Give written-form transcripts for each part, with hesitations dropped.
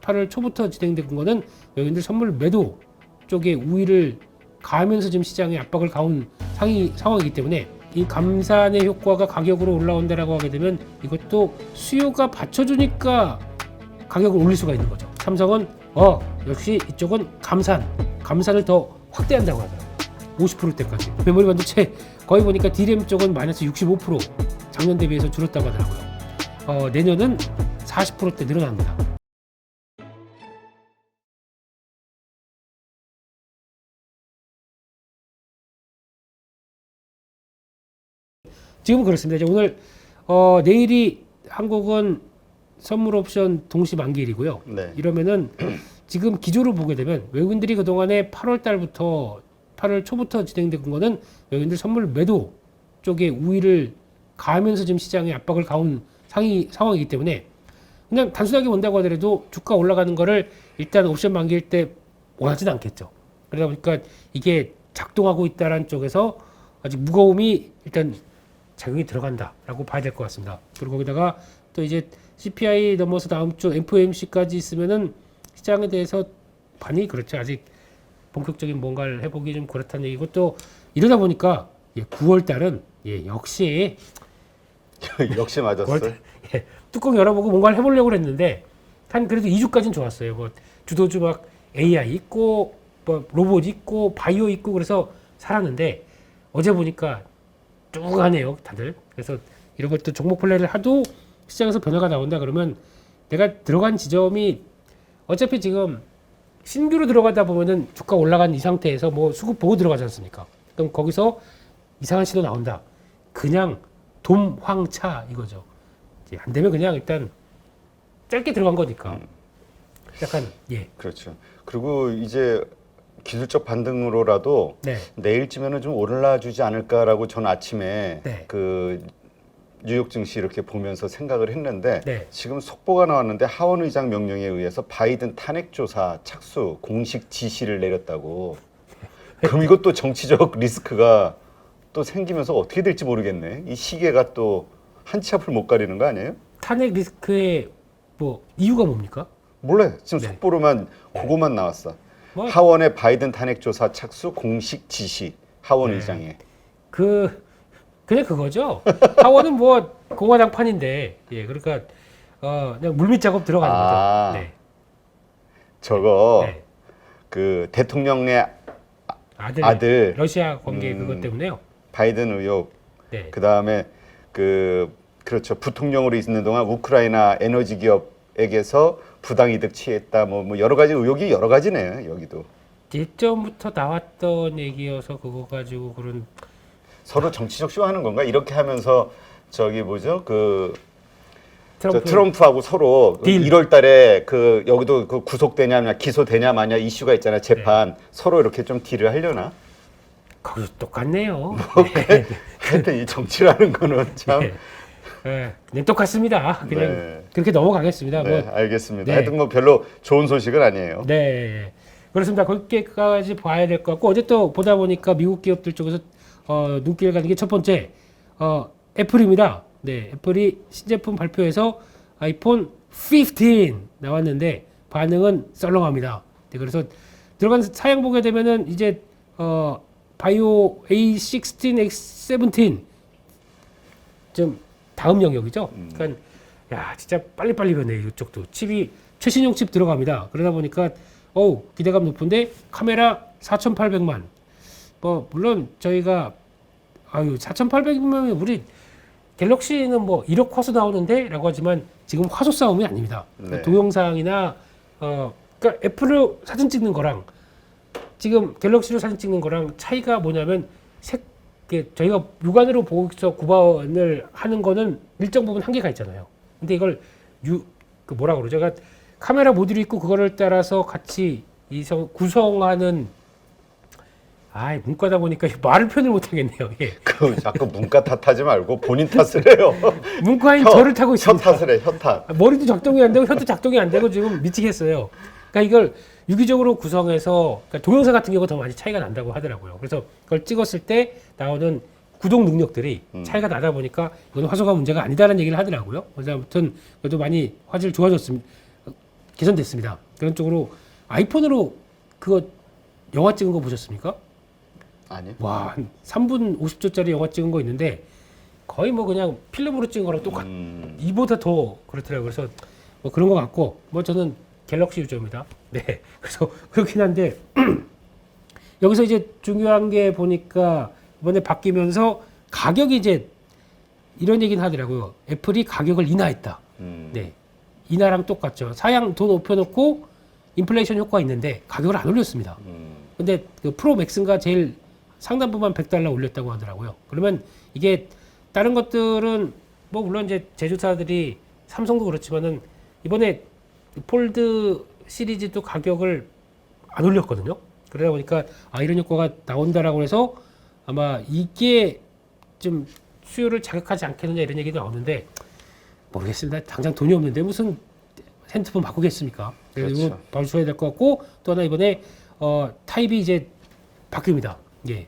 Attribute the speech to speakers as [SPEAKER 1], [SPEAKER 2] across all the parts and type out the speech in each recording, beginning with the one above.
[SPEAKER 1] 8월 초부터 진행된 거는 외국인들 선물 매도 쪽에 우위를 가하면서 지금 시장에 압박을 가온 상황이기 때문에 이 감산의 효과가 가격으로 올라온다라고 하게 되면 이것도 수요가 받쳐주니까 가격을 올릴 수가 있는 거죠. 삼성은 역시 이쪽은 감산을 더 확대한다고 하더라고요. 50%대까지. 메모리 반도체 거의 보니까 DRAM 쪽은 마이너스 65% 작년 대비해서 줄었다고 하더라고요. 내년은 40%대 늘어납니다. 지금은 그렇습니다. 이제 오늘 내일이 한국은 선물 옵션 동시 만기일이고요.
[SPEAKER 2] 네.
[SPEAKER 1] 이러면은 지금 기조를 보게 되면 외국인들이 그동안에 8월 달부터 8월 초부터 진행된 거는 외국인들 선물 매도 쪽에 우위를 가하면서 지금 시장에 압박을 가온 상황이기 때문에 그냥 단순하게 본다고 하더라도 주가 올라가는 거를 일단 옵션 만기일 때 원하지는 않겠죠. 그러다 보니까 이게 작동하고 있다라는 쪽에서 아직 무거움이 일단 작용이 들어간다라고 봐야 될 것 같습니다. 그리고 거기다가 또 이제 CPI 넘어서 다음 주 FOMC까지 있으면은 시장에 대해서 반응이 그렇죠. 아직 본격적인 뭔가를 해보기 좀 그렇다는 얘기고 또 이러다 보니까 9월 달은 역시
[SPEAKER 2] 역시 맞았어요.
[SPEAKER 1] 뚜껑 열어보고 뭔가를 해보려고 했는데 한 그래도 2주까지는 좋았어요. 뭐 주도주 막 AI 있고 뭐 로봇 있고 바이오 있고 그래서 살았는데 어제 보니까 뚱하네요 다들. 그래서 이런 것도 종목 플레이를 하도 시장에서 변화가 나온다 그러면 내가 들어간 지점이 어차피 지금 신규로 들어가다 보면은 주가 올라간 이 상태에서 뭐 수급 보고 들어가지 않습니까? 그럼 거기서 이상한 신호 나온다. 그냥 돔황차 이거죠. 이제 안 되면 그냥 일단 짧게 들어간 거니까. 약간
[SPEAKER 2] 그렇죠. 그리고 이제 기술적 반등으로라도
[SPEAKER 1] 네.
[SPEAKER 2] 내일쯤에는 좀 올라주지 않을까라고 전 아침에
[SPEAKER 1] 네.
[SPEAKER 2] 그 뉴욕 증시 이렇게 보면서 생각을 했는데
[SPEAKER 1] 네.
[SPEAKER 2] 지금 속보가 나왔는데 하원 의장 명령에 의해서 바이든 탄핵 조사 착수 공식 지시를 내렸다고. 그럼 이것도 정치적 리스크가 또 생기면서 어떻게 될지 모르겠네. 이 시계가 또 한치 앞을 못 가리는 거 아니에요?
[SPEAKER 1] 탄핵 리스크의 뭐 이유가 뭡니까?
[SPEAKER 2] 몰라요. 지금
[SPEAKER 1] 네.
[SPEAKER 2] 속보로만 그거만 나왔어.
[SPEAKER 1] 뭐
[SPEAKER 2] 하원의 바이든 탄핵 조사 착수 공식 지시 하원 의장에.
[SPEAKER 1] 그냥 그거죠. 하원은 뭐 공화당판인데 그러니까 그냥 물밑 작업 들어가는 거죠. 네.
[SPEAKER 2] 저거
[SPEAKER 1] 네.
[SPEAKER 2] 그 대통령의
[SPEAKER 1] 아들 러시아 관계 그것 때문에요.
[SPEAKER 2] 바이든 의혹.
[SPEAKER 1] 네.
[SPEAKER 2] 그 다음에 그렇죠. 부통령으로 있는 동안 우크라이나 에너지 기업에게서 부당 이득 취했다. 뭐 여러 가지 의혹이 여러 가지네요. 여기도.
[SPEAKER 1] 예전부터 나왔던 얘기여서 그거 가지고 그런
[SPEAKER 2] 서로 정치적 쇼하는 건가? 이렇게 하면서 저기 뭐죠?
[SPEAKER 1] 트럼프.
[SPEAKER 2] 트럼프하고 서로
[SPEAKER 1] 딜.
[SPEAKER 2] 1월 달에 여기도 구속되냐 마냐 기소되냐 마냐 이슈가 있잖아요. 재판. 서로 이렇게 좀 딜을 하려나?
[SPEAKER 1] 거기 똑같네요.
[SPEAKER 2] 하여튼 이 정치라는 거는 참.
[SPEAKER 1] 그냥 똑같습니다. 그냥 그렇게 넘어가겠습니다.
[SPEAKER 2] 네,
[SPEAKER 1] 뭐,
[SPEAKER 2] 알겠습니다.
[SPEAKER 1] 네.
[SPEAKER 2] 하여튼 뭐 별로 좋은 소식은 아니에요.
[SPEAKER 1] 네. 그렇습니다. 거기까지 봐야 될 것 같고 어제 또 보다 보니까 미국 기업들 쪽에서 눈길 가는 게 첫 번째 애플입니다. 네, 애플이 신제품 발표해서 아이폰 15 나왔는데 반응은 썰렁합니다. 네, 그래서 들어간 사양 보게 되면은 이제 바이오 A16, X17 좀 다음 영역이죠. 그러니까 야 진짜 빨리빨리 변해 이쪽도 칩이 최신형 칩 들어갑니다. 그러다 보니까 기대감 높은데 카메라 4,800만. 뭐 물론 저희가 4,800만 우리 갤럭시는 뭐 1억 화소 나오는데라고 하지만 지금 화소 싸움이 아닙니다.
[SPEAKER 2] 네.
[SPEAKER 1] 동영상이나 그러니까 애플로 사진 찍는 거랑 지금 갤럭시로 사진 찍는 거랑 차이가 뭐냐면 저희가 육안으로 보고서 구분을 하는 거는 일정 부분 한계가 있잖아요. 근데 이걸 뭐라 그러죠? 그러니까 카메라 모듈이 있고 그거를 따라서 같이 구성하는 문과다 보니까 말을 표현을 못 하겠네요.
[SPEAKER 2] 자꾸 문과 탓하지 말고 본인 탓을 해요.
[SPEAKER 1] 문과인 저를 타고 있습니다.
[SPEAKER 2] 혀 탓을 해, 혀 탓.
[SPEAKER 1] 머리도 작동이 안 되고 혀도 작동이 안 되고 지금 미치겠어요. 그러니까 이걸 유기적으로 구성해서 그러니까 동영상 같은 경우가 더 많이 차이가 난다고 하더라고요. 그래서 그걸 찍었을 때 나오는 구동 능력들이 차이가 나다 보니까 이건 화소가 문제가 아니다라는 얘기를 하더라고요. 그래서 아무튼 그래도 많이 화질 좋아졌습니다. 개선됐습니다. 그런 쪽으로 아이폰으로 그거 영화 찍은 거 보셨습니까?
[SPEAKER 2] 아니요.
[SPEAKER 1] 와, 한 3분 50초짜리 영화 찍은 거 있는데 거의 뭐 그냥 필름으로 찍은 거랑 똑같. 이보다 더 그렇더라고요. 그래서 뭐 그런 거 같고 뭐 저는 갤럭시 유저입니다. 네, 그래서 그렇긴 한데 여기서 이제 중요한 게 보니까 이번에 바뀌면서 가격이 이제 이런 얘기는 하더라고요. 애플이 가격을 인하했다. 네, 인하랑 똑같죠. 사양 돈 높여놓고 인플레이션 효과가 있는데 가격을 안 올렸습니다. 근데 그 프로 맥스인가 제일 상단부만 $100 올렸다고 하더라고요. 그러면 이게 다른 것들은 뭐 물론 이제 제조사들이 삼성도 그렇지만은 이번에 폴드 시리즈도 가격을 안 올렸거든요. 그러다 보니까 아 이런 효과가 나온다라고 해서 아마 이게 좀 수요를 자극하지 않겠느냐 이런 얘기도 나오는데 모르겠습니다. 당장 돈이 없는데 무슨 핸드폰 바꾸겠습니까? 그래서
[SPEAKER 2] 그렇죠.
[SPEAKER 1] 이거 바로 줘야 될 것 같고 또 하나 이번에 타입이 이제 바뀝니다. 예,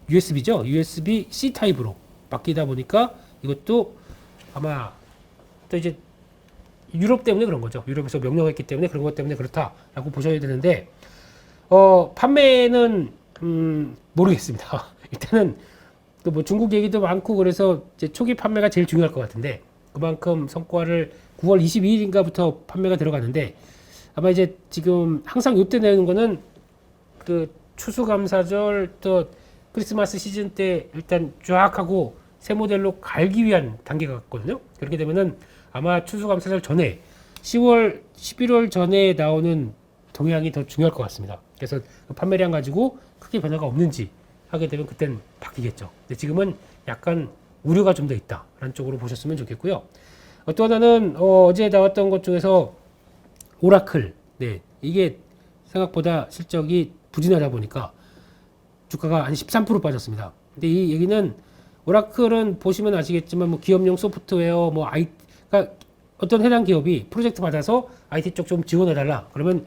[SPEAKER 1] USB죠. USB-C 타입으로 바뀌다 보니까 이것도 아마 또 이제 유럽 때문에 그런 거죠. 유럽에서 명령했기 때문에 그런 것 때문에 그렇다라고 보셔야 되는데 판매는 모르겠습니다. 일단은 또 뭐 중국 얘기도 많고 그래서 이제 초기 판매가 제일 중요할 것 같은데 그만큼 성과를 9월 22일인가부터 판매가 들어가는데 아마 이제 지금 항상 요때 내는 거는 그 추수감사절 또 크리스마스 시즌 때 일단 쫙 하고 새 모델로 갈기 위한 단계가 같거든요. 그렇게 되면은 아마 추수감사절 전에 10월, 11월 전에 나오는 동향이 더 중요할 것 같습니다. 그래서 그 판매량 가지고 크게 변화가 없는지 하게 되면 그땐 바뀌겠죠. 근데 지금은 약간 우려가 좀 더 있다라는 쪽으로 보셨으면 좋겠고요. 또 하나는 어제 나왔던 것 중에서 오라클, 네 이게 생각보다 실적이 부진하다 보니까 주가가 한 13% 빠졌습니다. 근데 이 얘기는 오라클은 보시면 아시겠지만 뭐 기업용 소프트웨어 뭐 그러니까 어떤 해당 기업이 프로젝트 받아서 IT 쪽 좀 지원해달라 그러면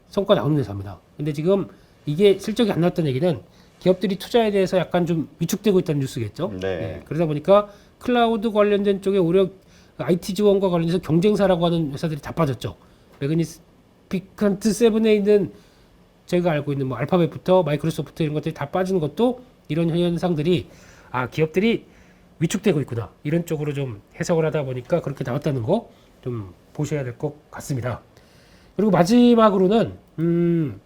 [SPEAKER 1] 성과 나오는 회사입니다. 근데 지금 이게 실적이 안 나왔다는 얘기는 기업들이 투자에 대해서 약간 좀 위축되고 있다는 뉴스겠죠.
[SPEAKER 2] 네.
[SPEAKER 1] 네, 그러다 보니까 클라우드 관련된 쪽에 오히려 IT 지원과 관련해서 경쟁사라고 하는 회사들이 다 빠졌죠. 매그니피칸트 7에 있는 저희가 알고 있는 뭐 알파벳부터 마이크로소프트 이런 것들이 다 빠지는 것도 이런 현상들이 아 기업들이 위축되고 있구나 이런 쪽으로 좀 해석을 하다 보니까 그렇게 나왔다는 거 좀 보셔야 될 것 같습니다. 그리고 마지막으로는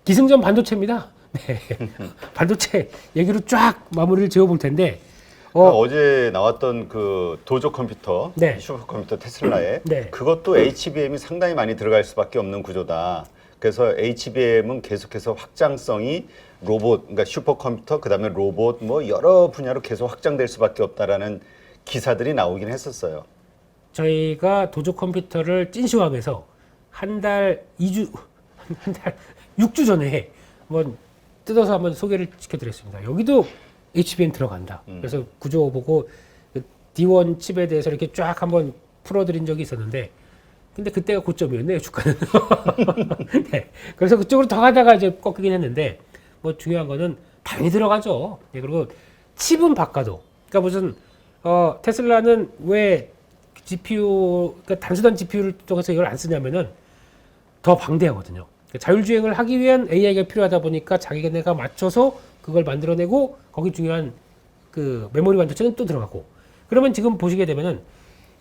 [SPEAKER 1] 기승전 반도체입니다. 네. 반도체 얘기로 쫙 마무리를 지어볼 텐데
[SPEAKER 2] 어제 나왔던 그 도조 컴퓨터,
[SPEAKER 1] 네.
[SPEAKER 2] 슈퍼컴퓨터 테슬라에
[SPEAKER 1] 네.
[SPEAKER 2] 그것도 HBM이 상당히 많이 들어갈 수밖에 없는 구조다. 그래서 HBM은 계속해서 확장성이 로봇, 그러니까 슈퍼컴퓨터, 그다음에 로봇 뭐 여러 분야로 계속 확장될 수밖에 없다라는 기사들이 나오긴 했었어요.
[SPEAKER 1] 저희가 도조 컴퓨터를 찐시황해서 한 달 6주 전에 한번 뜯어서 한번 소개를 시켜드렸습니다. 여기도 HBM 들어간다. 그래서 구조 보고 그 D1 칩에 대해서 이렇게 쫙 한번 풀어드린 적이 있었는데 근데 그때가 고점이었네요, 주가는. 네. 그래서 그쪽으로 더 가다가 이제 꺾이긴 했는데 뭐 중요한 거는 당연히 들어가죠. 네. 그리고 칩은 바꿔도 그러니까 무슨 테슬라는 왜 GPU 그러니까 단순한 GPU를 통해서 이걸 안 쓰냐면은 더 방대하거든요. 자율주행을 하기 위한 AI가 필요하다 보니까 자기네가 맞춰서 그걸 만들어내고 거기 중요한 그 메모리 반도체는 또 들어가고 그러면 지금 보시게 되면은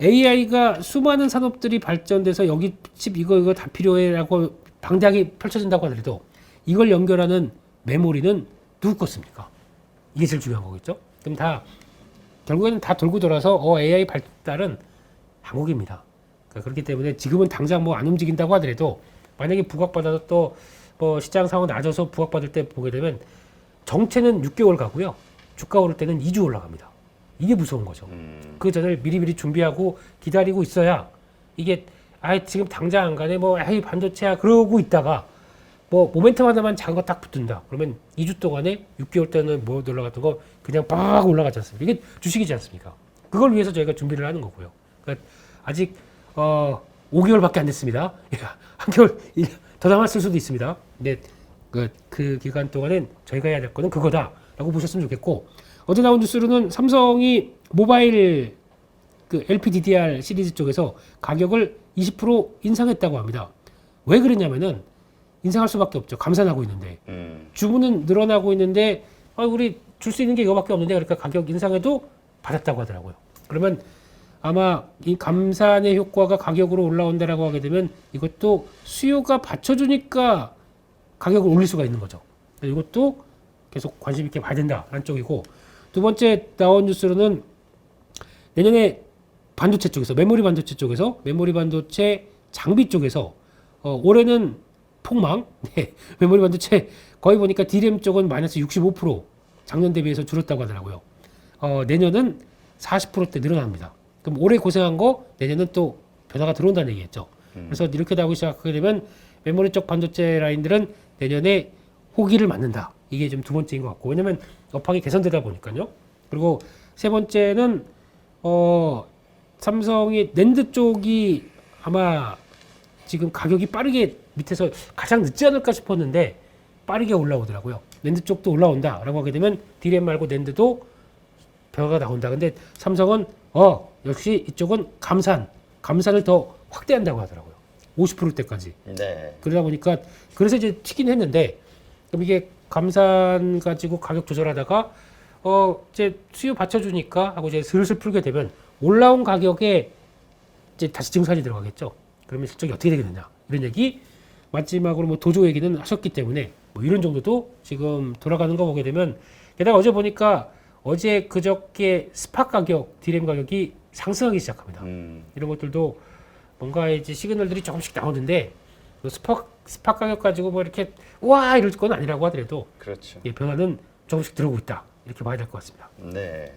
[SPEAKER 1] AI가 수많은 산업들이 발전돼서 여기 칩 이거 다 필요해라고 방대하게 펼쳐진다고 하더라도 이걸 연결하는 메모리는 누구 것입니까? 이게 제일 중요한 거겠죠. 그럼 다 결국에는 다 돌고 돌아서 AI 발달은 한국입니다. 그러니까 그렇기 때문에 지금은 당장 뭐 안 움직인다고 하더라도 만약에 부각받아서 또 뭐 시장 상황 낮아서 부각받을 때 보게 되면 정체는 6개월 가고요. 주가 오를 때는 2주 올라갑니다. 이게 무서운 거죠. 그 전을 미리미리 준비하고 기다리고 있어야 이게 지금 당장 안 가네 뭐 반도체야 그러고 있다가 뭐 모멘텀 하나만 작은 거 딱 붙든다. 그러면 2주 동안에 6개월 때는 뭐 올라갔던 거 그냥 빡 올라가지 않습니까? 이게 주식이지 않습니까? 그걸 위해서 저희가 준비를 하는 거고요. 그러니까 아직 5개월밖에 안 됐습니다. 한 개월 더 남았을 수도 있습니다. 근데 그 기간 동안엔 저희가 해야 될 거는 그거다라고 보셨으면 좋겠고 어제 나온 뉴스로는 삼성이 모바일 그 LPDDR 시리즈 쪽에서 가격을 20% 인상했다고 합니다. 왜 그러냐면은 인상할 수밖에 없죠. 감산하고 있는데 주문은 늘어나고 있는데 우리 줄 수 있는 게 이거밖에 없는데 그러니까 가격 인상에도 받았다고 하더라고요. 그러면 아마 이 감산의 효과가 가격으로 올라온다라고 하게 되면 이것도 수요가 받쳐주니까 가격을 올릴 수가 있는 거죠. 이것도 계속 관심 있게 봐야 된다라는 쪽이고, 두 번째 나온 뉴스로는 내년에 반도체 쪽에서 메모리 반도체 장비 쪽에서 올해는 폭망, 네, 메모리 반도체 거의 보니까 DRAM 쪽은 마이너스 65% 작년 대비해서 줄었다고 하더라고요. 내년은 40%대 늘어납니다. 그럼 올해 고생한 거 내년은 또 변화가 들어온다는 얘기겠죠. 그래서 이렇게 나오기 시작하게 되면 메모리 쪽 반도체 라인들은 내년에 호기를 맞는다. 이게 좀 두 번째인 것 같고, 왜냐면 업황이 개선되다 보니까요. 그리고 세 번째는 삼성이 낸드 쪽이 아마 지금 가격이 빠르게 밑에서 가장 늦지 않을까 싶었는데 빠르게 올라오더라고요. 낸드 쪽도 올라온다라고 하게 되면 DRAM 말고 낸드도 변화가 나온다. 근데 삼성은 역시 이쪽은 감산을 더 확대한다고 하더라고요. 50%대까지.
[SPEAKER 2] 네.
[SPEAKER 1] 그러다 보니까 그래서 이제 튀긴 했는데, 그럼 이게 감산 가지고 가격 조절하다가 이제 수요 받쳐주니까 하고 이제 슬슬 풀게 되면 올라온 가격에 이제 다시 증산이 들어가겠죠. 그러면 실적이 어떻게 되겠느냐 이런 얘기, 마지막으로 뭐 도조 얘기는 하셨기 때문에 뭐 이런 정도도 지금 돌아가는 거 보게 되면, 게다가 어제 보니까 어제 그저께 스팟 가격, DRAM 가격이 상승하기 시작합니다. 이런 것들도 뭔가 이제 시그널들이 조금씩 나오는데, 스팟 가격 가지고 뭐 이렇게 와 이럴 건 아니라고 하더라도
[SPEAKER 2] 그렇죠.
[SPEAKER 1] 예, 변화는 조금씩 들어오고 있다, 이렇게 봐야 될 것 같습니다.
[SPEAKER 2] 네.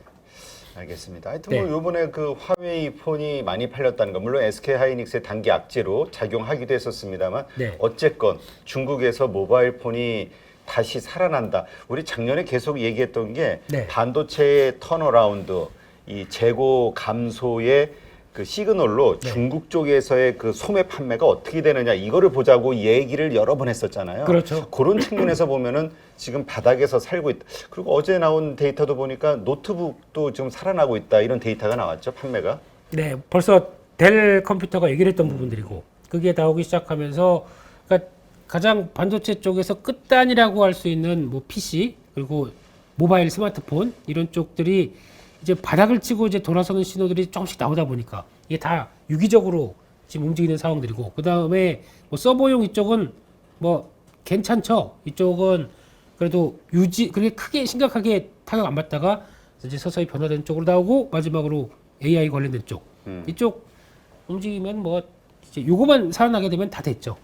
[SPEAKER 2] 알겠습니다. 하여튼
[SPEAKER 1] 네.
[SPEAKER 2] 뭐 요번에 그 화웨이 폰이 많이 팔렸다는 거, 물론 SK 하이닉스의 단기 악재로 작용하기도 했었습니다만
[SPEAKER 1] 네.
[SPEAKER 2] 어쨌건 중국에서 모바일 폰이 다시 살아난다. 우리 작년에 계속 얘기했던 게
[SPEAKER 1] 네.
[SPEAKER 2] 반도체의 턴어라운드, 이 재고 감소의 그 시그널로
[SPEAKER 1] 네.
[SPEAKER 2] 중국 쪽에서의 그 소매 판매가 어떻게 되느냐, 이거를 보자고 얘기를 여러 번 했었잖아요.
[SPEAKER 1] 그렇죠.
[SPEAKER 2] 그런 측면에서 보면은 지금 바닥에서 살고 있다. 그리고 어제 나온 데이터도 보니까 노트북도 지금 살아나고 있다, 이런 데이터가 나왔죠, 판매가.
[SPEAKER 1] 네, 벌써 델 컴퓨터가 얘기를 했던 부분들이고, 그게 나오기 시작하면서 그러니까 가장 반도체 쪽에서 끝단이라고 할 수 있는 뭐 PC 그리고 모바일 스마트폰 이런 쪽들이 이제 바닥을 치고 이제 돌아서는 신호들이 조금씩 나오다 보니까 이게 다 유기적으로 지금 움직이는 상황들이고, 그 다음에 뭐 서버용 이쪽은 뭐 괜찮죠. 이쪽은 그래도 그렇게 크게 심각하게 타격 안 받다가 이제 서서히 변화된 쪽으로 나오고, 마지막으로 AI 관련된 쪽 이쪽 움직이면 뭐 이제 요거만 살아나게 되면 다 됐죠.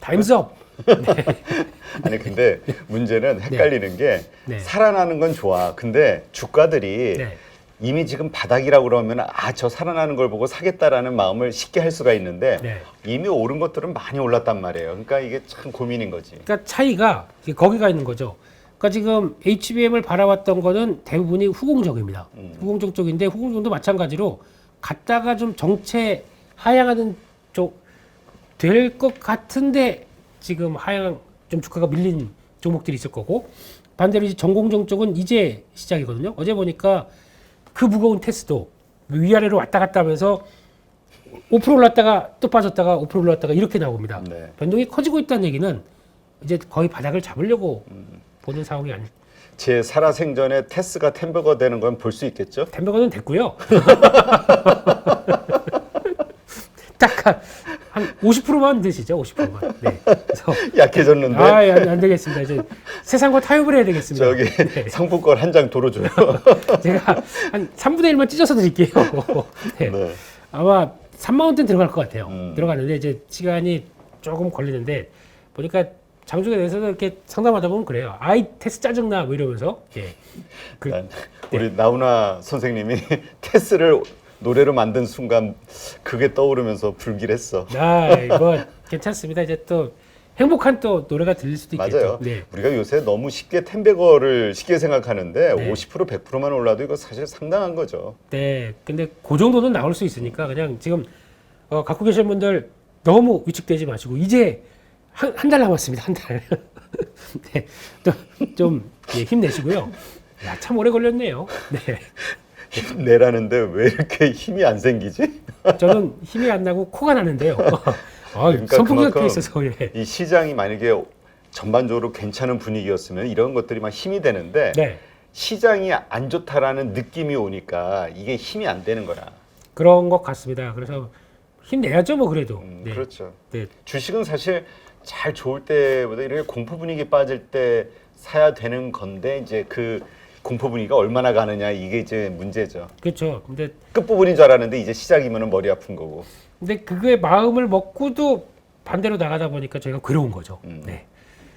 [SPEAKER 1] 타임스업.
[SPEAKER 2] 아니 근데 문제는 헷갈리는 게
[SPEAKER 1] 네.
[SPEAKER 2] 살아나는 건 좋아. 근데 주가들이
[SPEAKER 1] 네.
[SPEAKER 2] 이미 지금 바닥이라고 그러면 저 살아나는 걸 보고 사겠다라는 마음을 쉽게 할 수가 있는데
[SPEAKER 1] 네.
[SPEAKER 2] 이미 오른 것들은 많이 올랐단 말이에요. 그러니까 이게 참 고민인 거지.
[SPEAKER 1] 그러니까 차이가 거기가 있는 거죠. 그러니까 지금 HBM을 바라왔던 거는 대부분이 후공정입니다. 후공정 쪽인데, 후공정도 마찬가지로 갔다가 좀 정체 하향하는 쪽 될 것 같은데 지금 하향 좀 주가가 밀린 종목들이 있을 거고, 반대로 이제 전공정 쪽은 이제 시작이거든요. 어제 보니까 그 무거운 테스도 위아래로 왔다 갔다 하면서 5% 올랐다가 또 빠졌다가 5% 올랐다가 이렇게 나옵니다.
[SPEAKER 2] 네.
[SPEAKER 1] 변동이 커지고 있다는 얘기는 이제 거의 바닥을 잡으려고 보는 상황이 아니.
[SPEAKER 2] 제 살아생전에 테스가 템버거 되는 건 볼 수 있겠죠?
[SPEAKER 1] 템버거는 됐고요. 딱 한 50%만 드시죠. 50%만. 네. 그래서
[SPEAKER 2] 약해졌는데
[SPEAKER 1] 안 되겠습니다. 이제 세상과 타협을 해야 되겠습니다.
[SPEAKER 2] 저기
[SPEAKER 1] 네.
[SPEAKER 2] 상품권 한 장 도로 줘요.
[SPEAKER 1] 제가 한 3분의 1만 찢어서 드릴게요. 네.
[SPEAKER 2] 네.
[SPEAKER 1] 아마 3만 원대 들어갈 것 같아요.
[SPEAKER 2] 음.
[SPEAKER 1] 들어가는데 이제 시간이 조금 걸리는데, 보니까 장중에 대해서도 이렇게 상담하다 보면 그래요. 아이 테스 짜증나 뭐 이러면서. 예.
[SPEAKER 2] 우리 나훈아 선생님이 테스를 노래로 만든 순간 그게 떠오르면서 불길했어.
[SPEAKER 1] 이거 괜찮습니다. 이제 또 행복한 또 노래가 들릴 수도 있겠죠.
[SPEAKER 2] 맞아요.
[SPEAKER 1] 네.
[SPEAKER 2] 우리가 요새 너무 쉽게 템베거를 쉽게 생각하는데
[SPEAKER 1] 네.
[SPEAKER 2] 50% 100%만 올라도 이거 사실 상당한 거죠.
[SPEAKER 1] 네. 근데 그 정도는 나올 수 있으니까 그냥 지금 갖고 계신 분들 너무 위축되지 마시고, 이제 한 달 남았습니다. 한 달. 네. 좀 힘내시고요. 야, 참 오래 걸렸네요. 네.
[SPEAKER 2] 힘내라는데 왜 이렇게 힘이 안 생기지?
[SPEAKER 1] 저는 힘이 안 나고 코가 나는데요.
[SPEAKER 2] 그러니까
[SPEAKER 1] 선풍기가
[SPEAKER 2] 그만큼
[SPEAKER 1] 켜 있어서 예.
[SPEAKER 2] 이 시장이 만약에 전반적으로 괜찮은 분위기였으면 이런 것들이 막 힘이 되는데
[SPEAKER 1] 네.
[SPEAKER 2] 시장이 안 좋다라는 느낌이 오니까 이게 힘이 안 되는 거야.
[SPEAKER 1] 그런 것 같습니다. 그래서 힘내야죠, 뭐 그래도. 네.
[SPEAKER 2] 그렇죠.
[SPEAKER 1] 네.
[SPEAKER 2] 주식은 사실 잘 좋을 때보다 이렇게 공포 분위기 빠질 때 사야 되는 건데 이제 그 공포 분위기가 얼마나 가느냐 이게 이제 문제죠.
[SPEAKER 1] 그렇죠. 근데
[SPEAKER 2] 끝부분인 줄 알았는데 이제 시작이면 머리 아픈 거고.
[SPEAKER 1] 그거에 마음을 먹고도 반대로 나가다 보니까 저희가 괴로운 거죠. 네.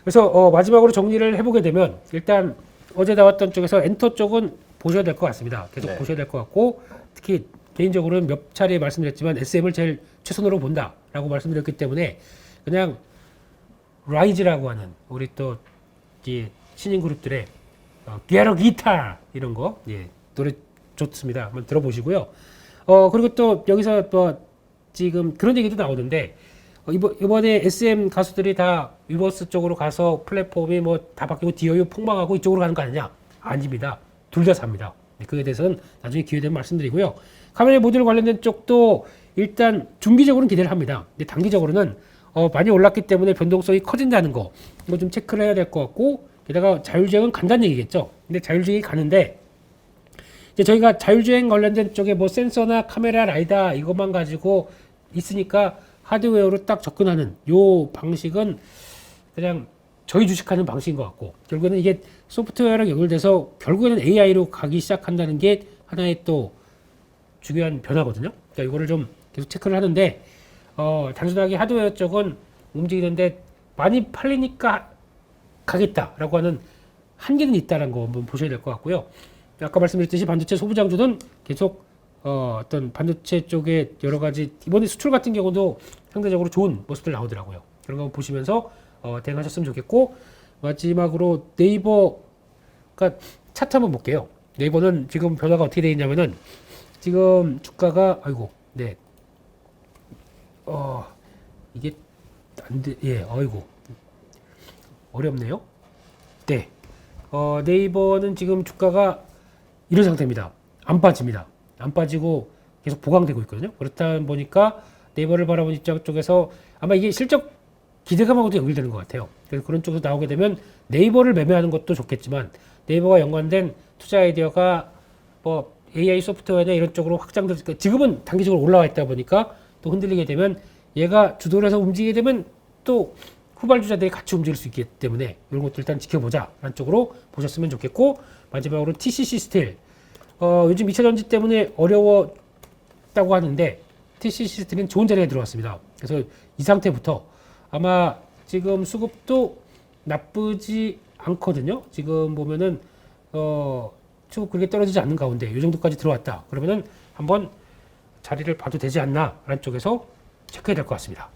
[SPEAKER 1] 그래서 마지막으로 정리를 해보게 되면 일단 어제 나왔던 쪽에서 엔터 쪽은 보셔야 될 것 같습니다. 계속
[SPEAKER 2] 네.
[SPEAKER 1] 보셔야 될 것 같고 특히 개인적으로는 몇 차례 말씀드렸지만 SM을 제일 최선으로 본다라고 말씀드렸기 때문에 그냥 라이즈라고 하는 우리 또 이 신인 그룹들의 기아로 기타 이런 거 예, 노래 좋습니다. 한번 들어보시고요. 그리고 또 여기서 또 지금 그런 얘기도 나오는데 이번에 SM 가수들이 다 위버스 쪽으로 가서 플랫폼이 뭐 다 바뀌고 DAU 폭망하고 이쪽으로 가는 거 아니냐? 아닙니다. 둘 다 삽니다. 네, 그에 대해서는 나중에 기회 되면 말씀드리고요. 카메라 모듈 관련된 쪽도 일단 중기적으로는 기대를 합니다. 근데 단기적으로는 많이 올랐기 때문에 변동성이 커진다는 거 이거 좀 체크를 해야 될 것 같고 게다가 자율주행은 간다는 얘기겠죠. 근데 자율주행이 가는데 이제 저희가 자율주행 관련된 쪽에 뭐 센서나 카메라 라이다 이것만 가지고 있으니까 하드웨어로 딱 접근하는 요 방식은 그냥 저희 주식하는 방식인 것 같고 결국에는 이게 소프트웨어랑 연결돼서 결국에는 AI로 가기 시작한다는 게 하나의 또 중요한 변화거든요. 그러니까 이거를 좀 계속 체크를 하는데 단순하게 하드웨어 쪽은 움직이는데 많이 팔리니까 가겠다라고 하는 한계는 있다는 거 한번 보셔야 될 것 같고요. 아까 말씀드렸듯이 반도체 소부장주는 계속 어떤 반도체 쪽에 여러 가지 이번에 수출 같은 경우도 상대적으로 좋은 모습들 나오더라고요. 그런 거 보시면서 대응하셨으면 좋겠고 마지막으로 네이버가 차트 한번 볼게요. 네이버는 지금 변화가 어떻게 되어 있냐면은 지금 주가가 아이고 네 이게 안 돼. 예, 아이고 어렵네요. 네, 네이버는 지금 주가가 이런 상태입니다. 안 빠집니다. 안 빠지고 계속 보강되고 있거든요. 그렇다 보니까 네이버를 바라보는 입장 쪽에서 아마 이게 실적 기대감하고도 연결되는 것 같아요. 그래서 그런 쪽에서 나오게 되면 네이버를 매매하는 것도 좋겠지만 네이버와 연관된 투자 아이디어가 뭐 AI 소프트웨어나 이런 쪽으로 확장될 지금은 단기적으로 올라와 있다 보니까 또 흔들리게 되면 얘가 주도를 해서 움직이게 되면 또 후발주자들이 같이 움직일 수 있기 때문에 이런 것도 일단 지켜보자 라는 쪽으로 보셨으면 좋겠고 마지막으로 TCC 스틸 요즘 2차 전지 때문에 어려웠다고 하는데 TCC 스틸은 좋은 자리에 들어왔습니다. 그래서 이 상태부터 아마 지금 수급도 나쁘지 않거든요. 지금 보면은 수급 그렇게 떨어지지 않는 가운데 이 정도까지 들어왔다. 그러면은 한번 자리를 봐도 되지 않나 라는 쪽에서 체크해야 될 것 같습니다.